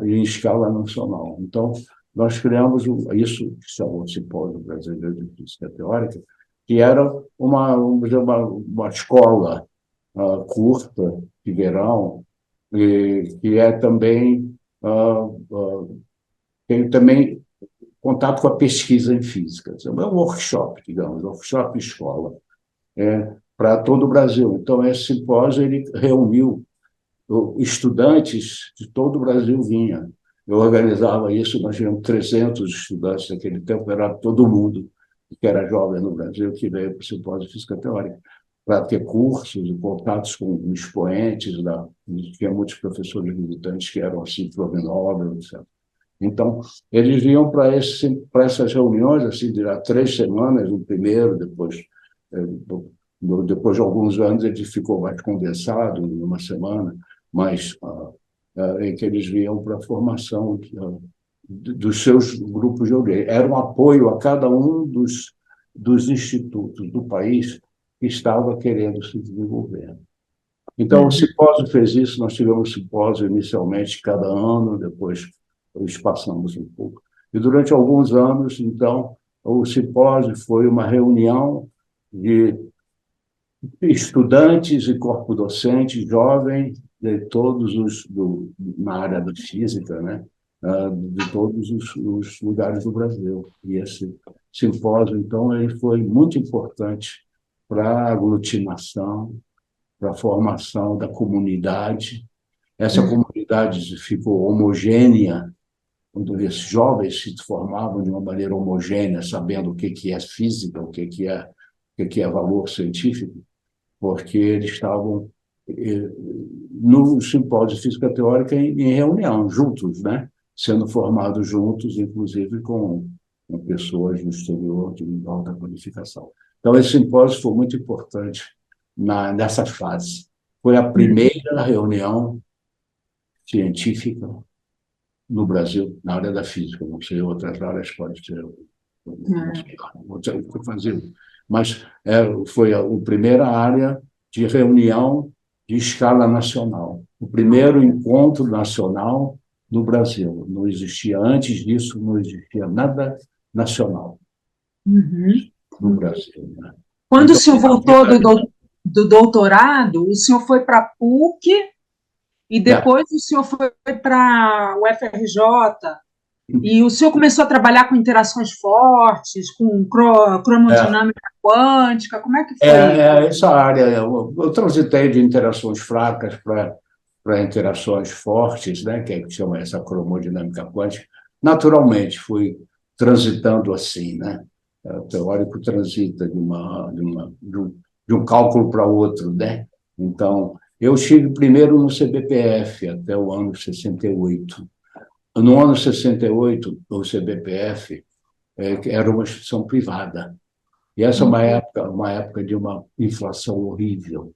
em escala nacional. Então, nós criamos isso, que se chamou Simpósio Brasileiro de Física Teórica, que era uma escola curta, de verão, que é também tem também contato com a pesquisa em física. É um workshop, digamos, um workshop escola, para todo o Brasil. Então, esse simpósio ele reuniu estudantes de todo o Brasil vinha. Eu organizava isso, nós tínhamos 300 estudantes naquele tempo, era todo mundo que era jovem no Brasil que veio para o simpósio de física teórica, para ter cursos e contatos com expoentes, tinha muitos professores visitantes que eram assim, prêmio Nobel, etc. Então, eles iam para essas reuniões, assim, de 3 semanas, no primeiro, depois de alguns anos, ele ficou mais condensado, em uma semana, mas em que eles vinham para a formação dos seus grupos de orelha. Era um apoio a cada um dos institutos do país que estava querendo se desenvolver. Então, o simpósio fez isso, nós tivemos simpósio inicialmente cada ano, depois espaçamos um pouco. E durante alguns anos, então, o simpósio foi uma reunião de estudantes e corpo docente jovem de todos na área da física, né? De todos os lugares do Brasil. E esse simpósio, então, ele foi muito importante para a aglutinação, para a formação da comunidade. Essa comunidade ficou homogênea, quando esses jovens se formavam de uma maneira homogênea, sabendo o que é física, o que é valor científico, porque eles estavam no simpósio de física teórica em reunião, juntos, né? Sendo formados juntos, inclusive com pessoas no exterior de alta qualificação. Então, esse simpósio foi muito importante nessa fase. Foi a primeira reunião científica no Brasil, na área da física, não sei, outras áreas pode ser Foi fazer, mas foi a primeira área de reunião de escala nacional, o primeiro encontro nacional no Brasil. Não existia, antes disso, não existia nada nacional Uhum. no Brasil, né? Quando o Então, senhor voltou do doutorado, o senhor foi para a PUC e é, depois o senhor foi para o FRJ. E o senhor começou a trabalhar com interações fortes, com é, cromodinâmica quântica, como é que é, foi? é essa área. Eu transitei de interações fracas para interações fortes, né, que chama essa cromodinâmica quântica. Naturalmente, fui transitando assim, né? O teórico transita de um cálculo para outro, né? Então, eu estive primeiro no CBPF até o ano 68. No ano 68, o CBPF era uma instituição privada. E essa é uma época de uma inflação horrível.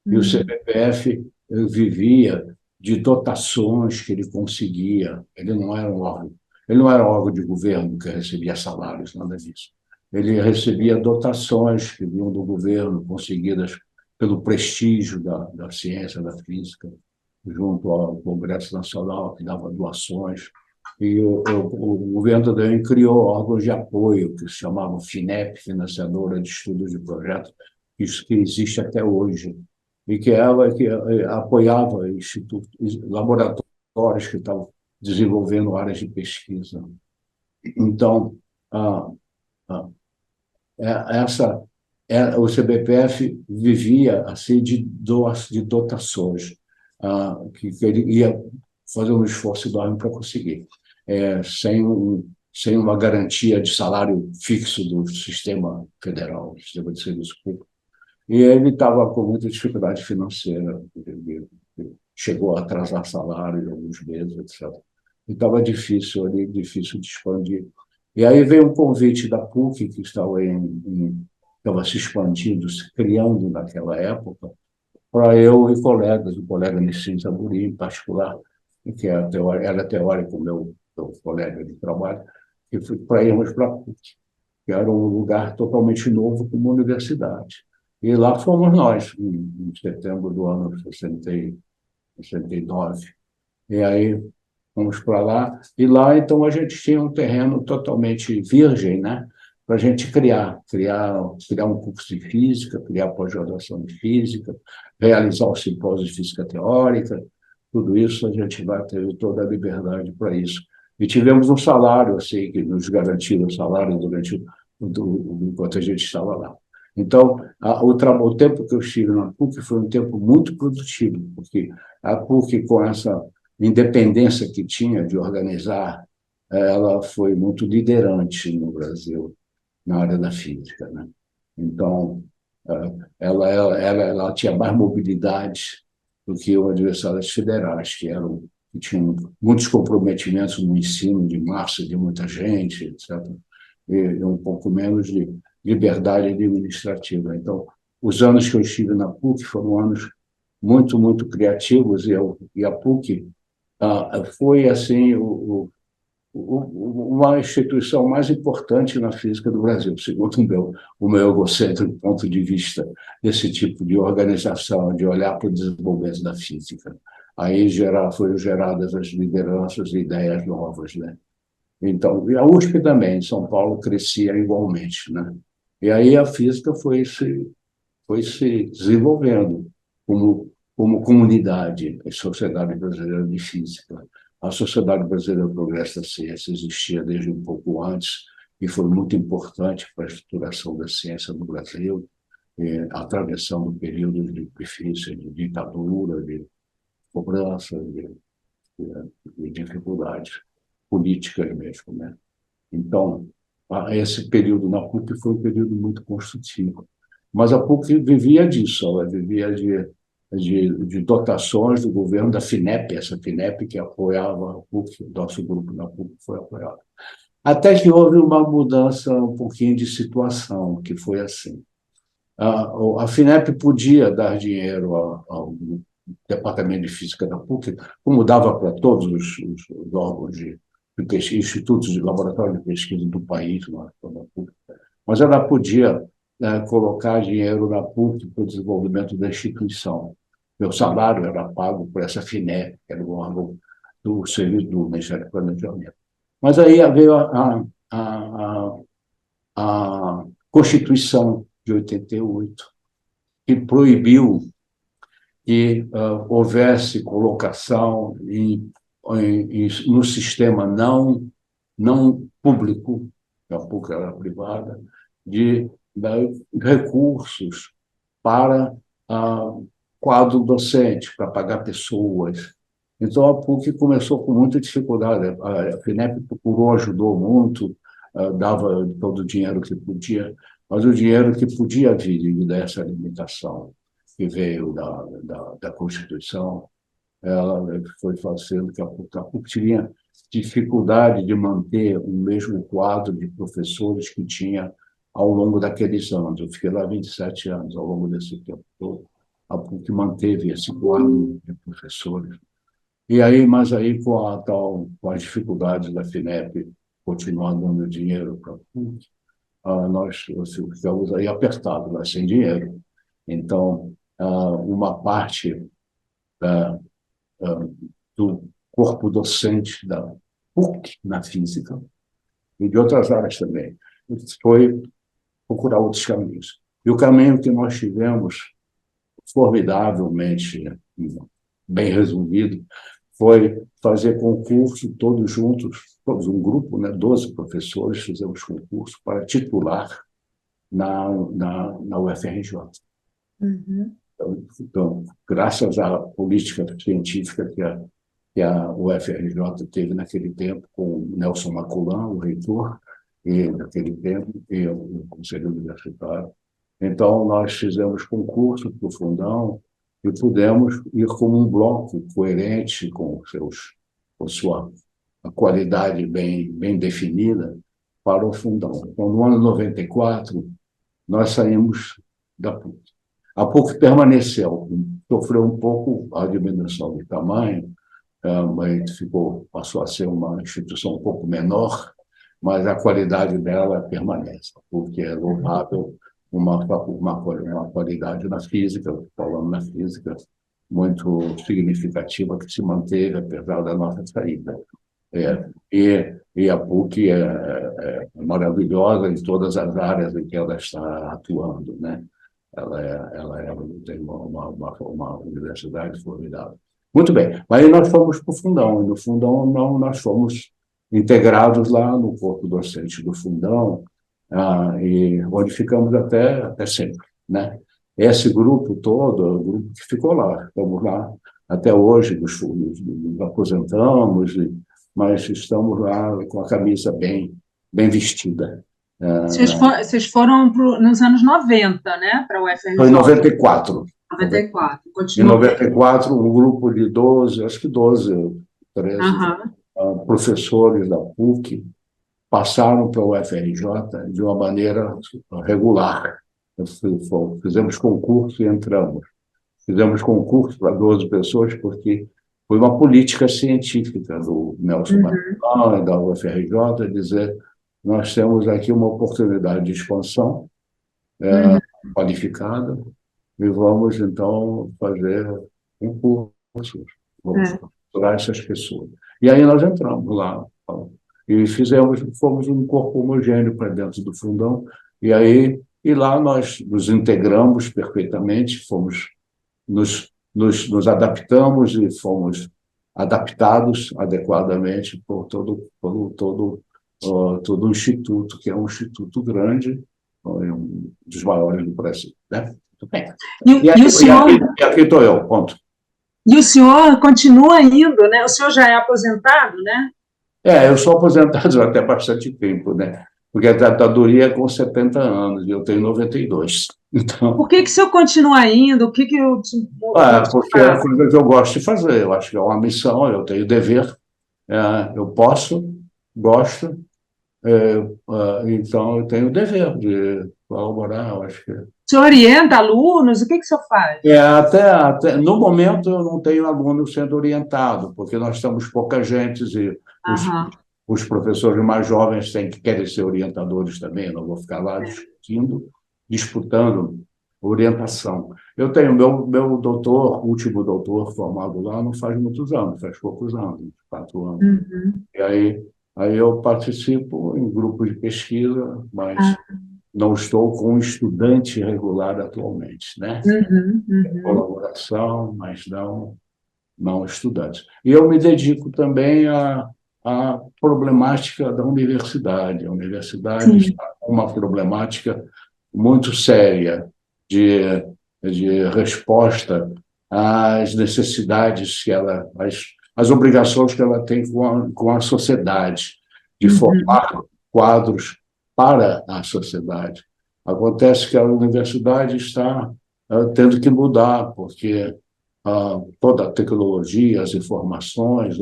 E o Uhum. CBPF vivia de dotações que ele conseguia. Ele não era um órgão de governo que recebia salários, nada disso. Ele recebia dotações que vinham do governo, conseguidas pelo prestígio da ciência, da física, junto ao Congresso Nacional, que dava doações. E o governo também criou órgãos de apoio, que se chamavam FINEP, Financiadora de Estudos de Projetos, isso que existe até hoje, e que ela que apoiava institutos, laboratórios que estavam desenvolvendo áreas de pesquisa. Então, a, a, essa o CBPF vivia assim de dotações, que ele ia fazer um esforço enorme para conseguir, sem uma garantia de salário fixo do sistema federal, do sistema de serviço público. E ele estava com muita dificuldade financeira, ele chegou a atrasar salário em alguns meses, etc. E estava difícil ali, difícil de expandir. E aí veio um convite da PUC, que estava se expandindo, se criando naquela época, para eu e colegas, o colega Nissim Zaburi, em particular, que era teórico, meu colega de trabalho, para irmos para a PUC, que era um lugar totalmente novo como universidade. E lá fomos nós, em setembro do ano 69. E aí fomos para lá, e lá então a gente tinha um terreno totalmente virgem, né? Para a gente criar um curso de física, criar pós-graduação de física, realizar o simpósio de física teórica, tudo isso a gente vai ter toda a liberdade para isso. E tivemos um salário assim que nos garantia o salário enquanto a gente estava lá. Então, o tempo que eu estive na PUC foi um tempo muito produtivo, porque a PUC, com essa independência que tinha de organizar, ela foi muito liderante no Brasil na área da física, né? Então, ela tinha mais mobilidade do que as universidades federais, que tinham muitos comprometimentos no ensino de massa de muita gente, etc., e um pouco menos de liberdade administrativa. Então, os anos que eu estive na PUC foram anos muito, muito criativos, e a PUC foi assim uma instituição mais importante na física do Brasil, segundo o meu egocêntrico ponto de vista desse tipo de organização, de olhar para o desenvolvimento da física. Aí foram geradas as lideranças e ideias novas, né? Então, e a USP também, em São Paulo, crescia igualmente, né? E aí a física foi se desenvolvendo como comunidade, a Sociedade Brasileira de Física. A Sociedade Brasileira do Progresso da Ciência existia desde um pouco antes e foi muito importante para a estruturação da ciência no Brasil, atravessando períodos de difícil, de ditadura, de cobrança, de dificuldades políticas mesmo, né? Então, esse período na PUC foi um período muito construtivo. Mas a PUC vivia disso, ela vivia de dotações do governo, da FINEP, essa FINEP que apoiava a PUC, o nosso grupo na PUC foi apoiado. Até que houve uma mudança um pouquinho de situação, que foi assim. A FINEP podia dar dinheiro ao Departamento de Física da PUC, como dava para todos os órgãos institutos de laboratório de pesquisa do país, mas ela podia colocar dinheiro na PUC para o desenvolvimento da instituição. Meu salário era pago por essa FINEP, que era o órgão do Serviço do Ministério do Planejamento. Mas aí veio a Constituição de 88, que proibiu que houvesse colocação no sistema não público, a PUC era privada, de recursos para quadro docente, para pagar pessoas. Então, a PUC começou com muita dificuldade. A FINEP procurou, ajudou muito, dava todo o dinheiro que podia, mas o dinheiro que podia vir dessa limitação que veio da Constituição, ela foi fazendo que a PUC tinha dificuldade de manter o mesmo quadro de professores que tinha ao longo daqueles anos. Eu fiquei lá 27 anos, ao longo desse tempo todo. A PUC manteve esse quadro de professores. Mas aí com as dificuldades da FINEP continuar dando dinheiro para a PUC, nós ficamos aí apertados, lá, sem dinheiro. Então, uma parte do corpo docente da PUC na física e de outras áreas também foi procurar outros caminhos. E o caminho que nós tivemos, formidavelmente bem resolvido, foi fazer concurso todos juntos, todos um grupo, 12 professores, fizemos concurso para titular na UFRJ. Uhum. Então, graças à política científica que a UFRJ teve naquele tempo, com o Nelson Maculan, o reitor, e naquele tempo, e o Conselho Universitário. Então, nós fizemos concurso para o Fundão e pudemos ir como um bloco coerente, com sua qualidade bem definida, para o Fundão. Então, no ano 94, nós saímos da PUC. A PUC permaneceu, sofreu um pouco a diminuição de tamanho, mas passou a ser uma instituição um pouco menor, mas a qualidade dela permanece, porque é louvável uma qualidade na física, falando na física, muito significativa, que se manteve apesar da nossa saída. E a PUC é maravilhosa em todas as áreas em que ela está atuando, né? Ela tem uma universidade formidável. Muito bem, mas aí nós fomos para o Fundão, e no Fundão nós fomos integrados lá no corpo docente do Fundão, e onde ficamos até sempre, né? Esse grupo todo, é o grupo que ficou lá, estamos lá até hoje, nos aposentamos, mas estamos lá com a camisa bem vestida. Vocês foram nos anos 90, né, para o UFRJ? Foi em 94. 94. Em 94, um grupo de 12, acho que 12, 13 professores da PUC passaram para o UFRJ de uma maneira regular. Fizemos concurso e entramos. Fizemos concurso para 12 pessoas porque foi uma política científica do Nelson Maculan e da UFRJ dizer: nós temos aqui uma oportunidade de expansão qualificada e vamos, então, fazer um curso, vamos capturar essas pessoas. E aí nós entramos lá e fomos um corpo homogêneo para dentro do Fundão, e lá nós nos integramos perfeitamente, nos adaptamos e fomos adaptados adequadamente por todo o instituto, que é um instituto grande, um dos maiores do Brasil, né? Muito bem. E aqui estou eu, ponto. E o senhor continua indo, né? O senhor já é aposentado, né? Eu sou aposentado até bastante tempo, né? Porque a aposentadoria é com 70 anos, e eu tenho 92. Então, por que o senhor continua indo? O que eu porque é a coisa que eu gosto de fazer. Eu acho que é uma missão, eu tenho dever, eu posso, gosto, então eu tenho o dever de colaborar, eu acho que... O senhor orienta alunos? O que o senhor faz? Até no momento eu não tenho aluno sendo orientado, porque nós estamos pouca gente e os professores mais jovens querem ser orientadores também, eu não vou ficar lá discutindo, disputando orientação. Eu tenho meu doutor, último doutor formado lá, não faz muitos anos, faz poucos anos, 4 anos. E aí eu participo em grupos de pesquisa, mas não estou com um estudante regular atualmente, né? Colaboração, mas não estudantes. E eu me dedico também à problemática da universidade. A universidade está com uma problemática muito séria de resposta às necessidades que as obrigações que ela tem com a sociedade, de formar quadros para a sociedade. Acontece que a universidade está tendo que mudar, porque toda a tecnologia, as informações,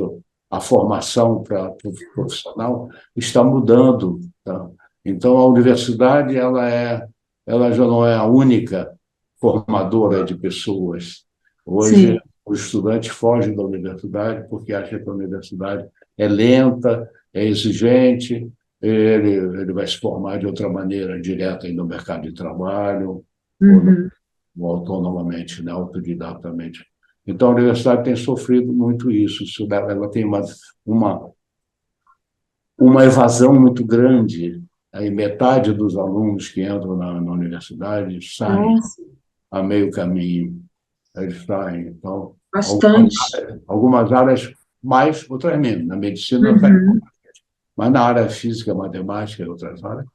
a formação para o profissional está mudando. Tá? Então, a universidade ela já não é a única formadora de pessoas. Hoje, os estudantes fogem da universidade porque acham que a universidade é lenta, é exigente, ele vai se formar de outra maneira, direta no mercado de trabalho, ou autonomamente, né, autodidatamente. Então, a universidade tem sofrido muito isso. Ela tem uma evasão muito grande. Aí metade dos alunos que entram na universidade saem a meio caminho. Eles saem. Então, Bastante. algumas áreas mais, outras menos. Na medicina, mas na área física, matemática e outras áreas,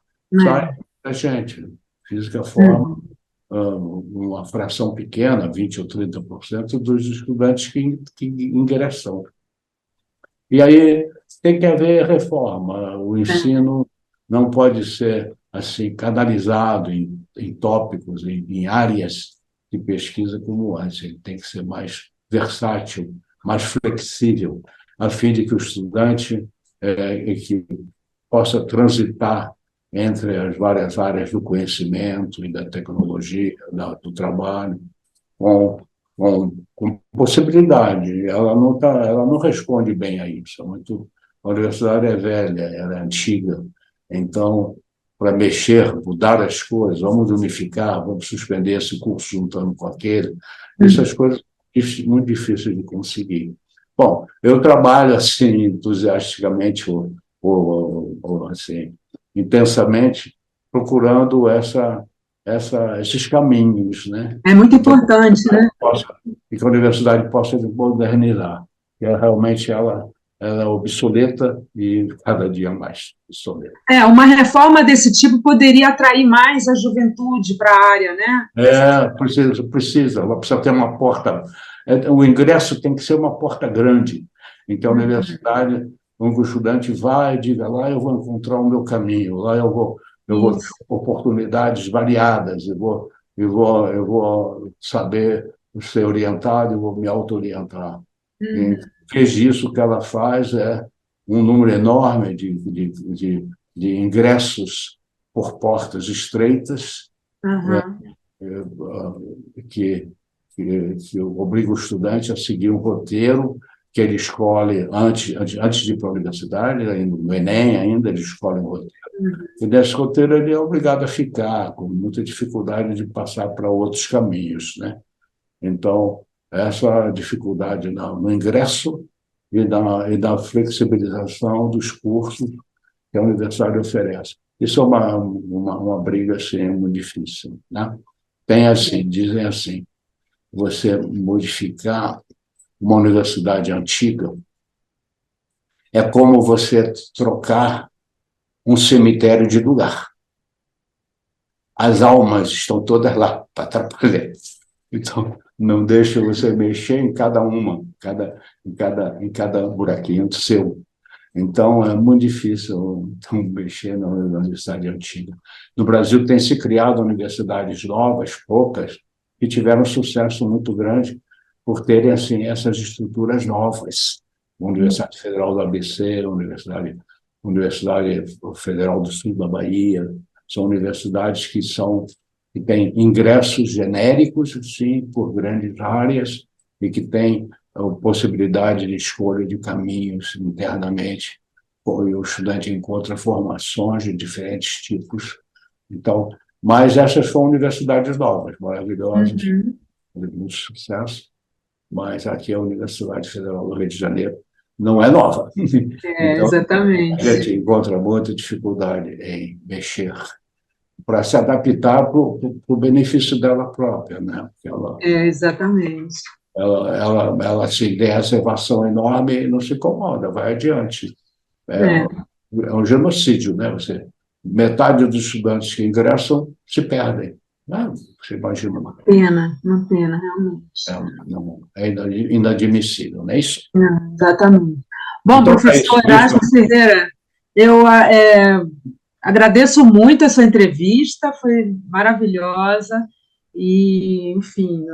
sai muita gente. Física forma uma fração pequena, 20% ou 30% dos estudantes que ingressam. E aí tem que haver reforma. O ensino não pode ser assim canalizado em tópicos, em áreas de pesquisa como antes. Ele tem que ser mais versátil, mais flexível, a fim de que o estudante que possa transitar entre as várias áreas do conhecimento e da tecnologia, do trabalho, com possibilidade. Ela não responde bem a isso. A universidade é velha, ela é antiga. Então, para mexer, mudar as coisas, vamos unificar, vamos suspender esse curso juntando com aquele, essas coisas muito difíceis de conseguir. Bom, eu trabalho assim entusiasticamente ou assim intensamente procurando esses caminhos, né? É muito importante, né? E que a universidade possa modernizar. E realmente ela é obsoleta e cada dia mais obsoleta. Uma reforma desse tipo poderia atrair mais a juventude para a área, né? Precisa. Ela precisa ter uma porta. O ingresso tem que ser uma porta grande. Então, a universidade, o estudante vai e diga, lá eu vou encontrar o meu caminho, lá eu vou ter oportunidades variadas, eu vou saber ser orientado, eu vou me auto-orientar. Em vez disso, o que ela faz é um número enorme de ingressos por portas estreitas, que obriga o estudante a seguir um roteiro que ele escolhe antes de ir para a universidade, no Enem ainda, ele escolhe um roteiro. E nesse roteiro ele é obrigado a ficar, com muita dificuldade de passar para outros caminhos, né? Então, essa dificuldade no ingresso e da flexibilização dos cursos que a universidade oferece. Isso é uma briga assim, muito difícil, né? Dizem assim, você modificar uma universidade antiga é como você trocar um cemitério de lugar. As almas estão todas lá para atrapalhar. Então, não deixa você mexer em cada uma, em cada buraquinho seu. Então, é muito difícil mexer na universidade antiga. No Brasil, tem se criado universidades novas, poucas, que tiveram um sucesso muito grande por terem assim, essas estruturas novas. A Universidade Federal do ABC, a Universidade Federal do Sul da Bahia, são universidades que têm ingressos genéricos, sim, por grandes áreas, e que têm a possibilidade de escolha de caminhos internamente, o estudante encontra formações de diferentes tipos. Então, mas essas são universidades novas, maravilhosas, Uhum. de muito sucesso, mas aqui a Universidade Federal do Rio de Janeiro não é nova. Então, a Exatamente. gente encontra muita dificuldade em mexer para se adaptar para o benefício dela própria, né? Porque Exatamente. ela assim, tem reservação enorme e não se incomoda, vai adiante. É, É, é um genocídio, né? Metade dos estudantes que ingressam se perdem. Né? Você imagina, uma pena, realmente. é inadmissível, não é isso? Exatamente. Bom, Então, é professor isso. Erasmo Ferreira, eu agradeço muito essa entrevista, foi maravilhosa, e, enfim,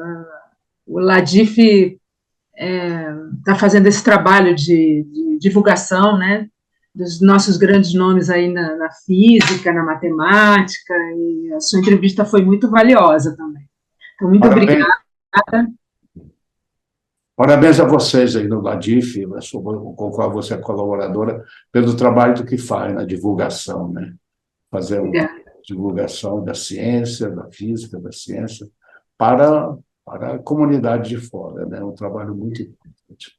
o Ladif está fazendo esse trabalho de divulgação, né, dos nossos grandes nomes aí na física, na matemática, e a sua entrevista foi muito valiosa também. Então, muito Parabéns, obrigada. parabéns a vocês aí no Ladif, com o qual você é colaboradora, pelo trabalho que faz na divulgação, né? Fazer uma Obrigada. divulgação da ciência, da física, da ciência, para a comunidade de fora, né? Um trabalho muito importante.